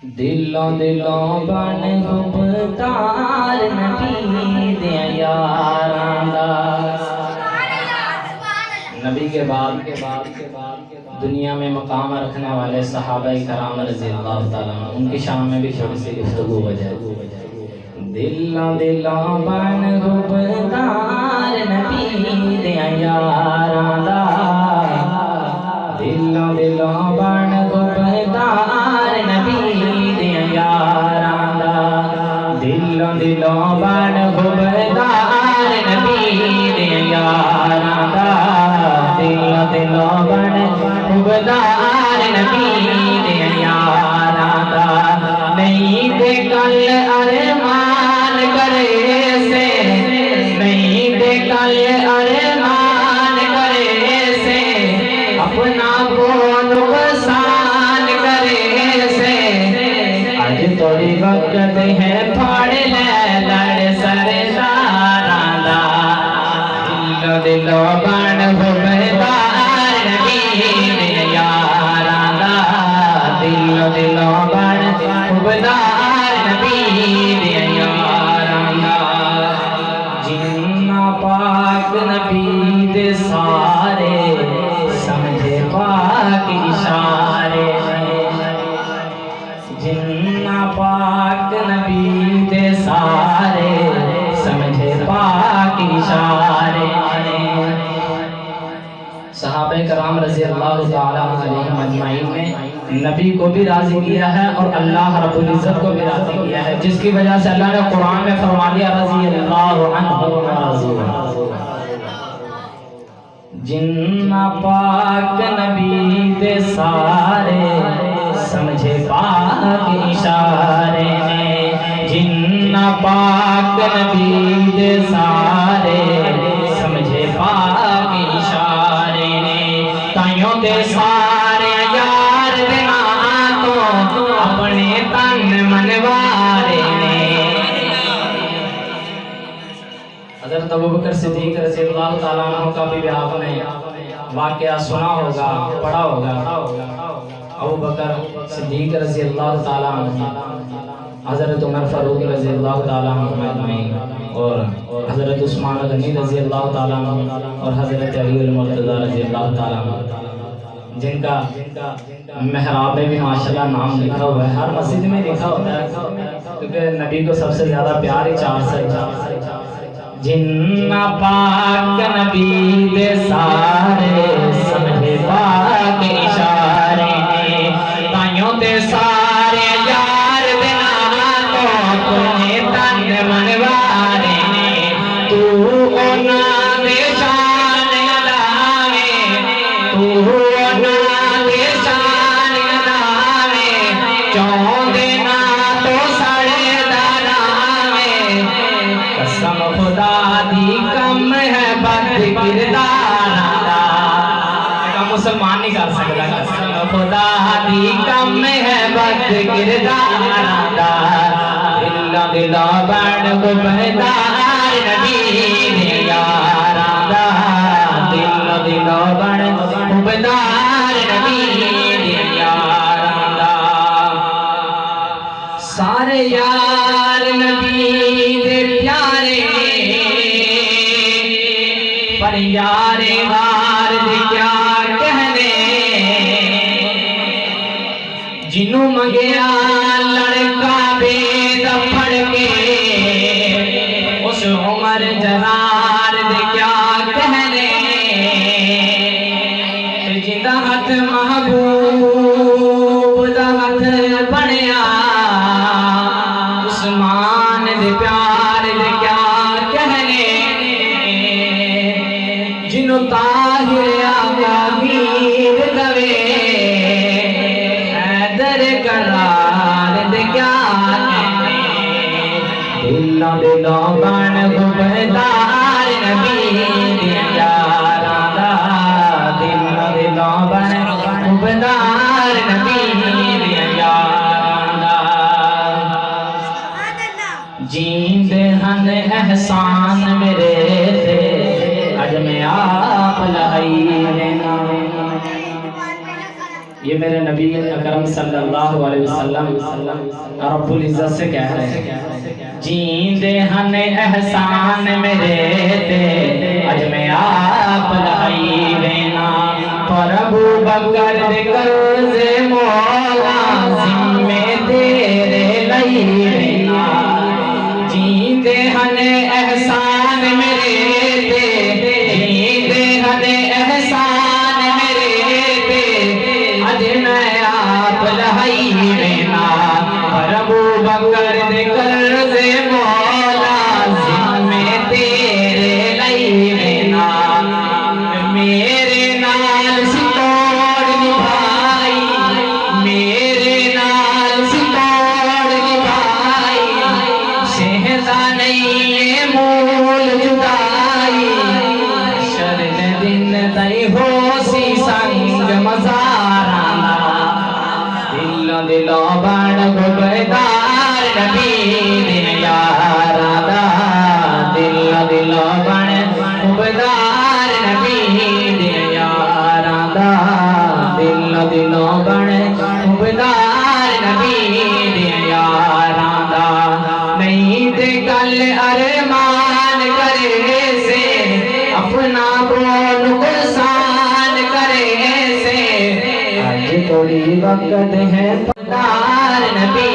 دلوں دلوں بن گفتار نبی دے یاراں دا۔ نبی کے بعد دنیا میں مقام رکھنے والے صحابہ کرام رضی اللہ تعالیٰ عنہ، ان کی شان میں بھی تھوڑی سی گفتگو ہو جائے۔ دلوں دلوں بن گفتار نبی دے یاراں دا، دلوں دلوں بن گفتار نبی دے یاراں دا، دلوں دلوں بن گفتار نبی دے یاراں دا، دلوں دلوں بن گفتار نبی دے یاراں دا۔ نہیں تے کل ارمان کرے سے، نہیں تے کل ارمان کرے سے، اپنا کو نقصان کرے سے، آج تھوڑی وقت ہے پھاڑ لے لڑ سرداراں دا، دلوں دلوں بن گفتار نبی دے یاراں دا، دلوں دلوں بن گفتار نبی دے یاراں دا۔ جنہ پاک نبی دے سارے سمجھے پاک اشارے، جنہ پاک نبی دے سارے سمجھے پاک اشارے۔ صحابہ کرام رضی اللہ تعالیٰ علیہم اجمعین نے نبی کو بھی راضی کیا ہے اور اللہ رب العزت کو بھی راضی کیا ہے، جس کی وجہ سے اللہ نے قرآن میں فرما دیا رضی اللہ عنہ ورضوا۔ جنہ پاک نبی دے سارے سمجھے پاک اشارے نے، جنہ پاک نبی دے سارے سمجھے پاک اشارے نے، تائیوں دے سارے یار دینا تو اپنے تن منوارے نے۔ حضرت ابوبکر صدیق رضی اللہ تعالیٰ عنہ کا بھی آپ نے واقعہ سنا ہوگا، پڑھا ہوگا۔ ابوبکر صدیق رضی اللہ تعالیٰ عنہ، حضرت عمر فاروق رضی اللہ تعالیٰ عنہ اجمعین، اور حضرت عثمان غنی رضی اللہ تعالیٰ عنہ، اور حضرت علی المرتضیٰ رضی اللہ تعالیٰ عنہ، جن کا محراب میں بھی ماشاءاللہ نام لکھا ہوا ہے، ہر مسجد میں لکھا ہوتا ہے کیونکہ نبی کو سب سے زیادہ پیار ہی چار سے۔ جنہ پاک نبی دے سارے سمجھے پاک اشارے نے، تائیوں دے سارے یار دینا تو اپنے تن منوارے نے، تو اونا دے شان لاوے، تو اونا دے شان لاوے، چون دینا تو سڑے داراوے، قسم خدا دی کم ہے بد کرداراں دا، مسلمان نہیں کر سکتا، قسم خدا دی کم ہے بد کرداراں دا، دلوں دلوں بن گفتار نبی دے یاراں دا، دلوں دلوں بن گفتار نبی دے یاراں دا۔ سارے یار نبی دے پیارے، پر یار غار دے کیا کہنے، جنوں منگیا لڑکا بے دفڑ کے، اس عمر جرار دے کیا کہنے، جندا ہاتھ محبوب دا ہاتھ بنیا، عثمان دے پیار دے کیا کہنے، جنوں طاہر آقا میر دوے، حیدر قرار دے کیا کہنے، دلوں دلوں بن گفتار نبی دے یاراں دا، دلوں دلوں بن گفتار نبی دے یاراں دا۔ جیندے ہن احسان میرے تے، اج میں آپ لہائی لینا، یہ میرے نبی اکرم صلی اللہ علیہ وسلم رب العزت سے کہہ رہے ہیں جیندے ہن احسان میرے تے اج میں آپ لائی وینا پر ابو بکر دے قرض مولا ذمے تیرے لئی وینا جیندے ہن احسان میرے تے جیندے ہن احسان میرے تے اج میں آپ لائی وینا پر ابو بکر دے قرض مولا ذمے تیرے لئی وینا میرے نال ستوڑ نبھائی میرے نال ستوڑ نبھائی شہدا نہیں مول جدائی شرد دن تئی ہو سی سنگ مزارانا دل بڑ گبدار نبی دن یارا دا دل بڑ گبدار نبی دن یارا دا دل بڑ گبدار نبی دن یارا دا نہیں تے کل ارمان کرے سے اپنا بول قرسان کرے سے آج تھوڑی وقت ہے پدار نبی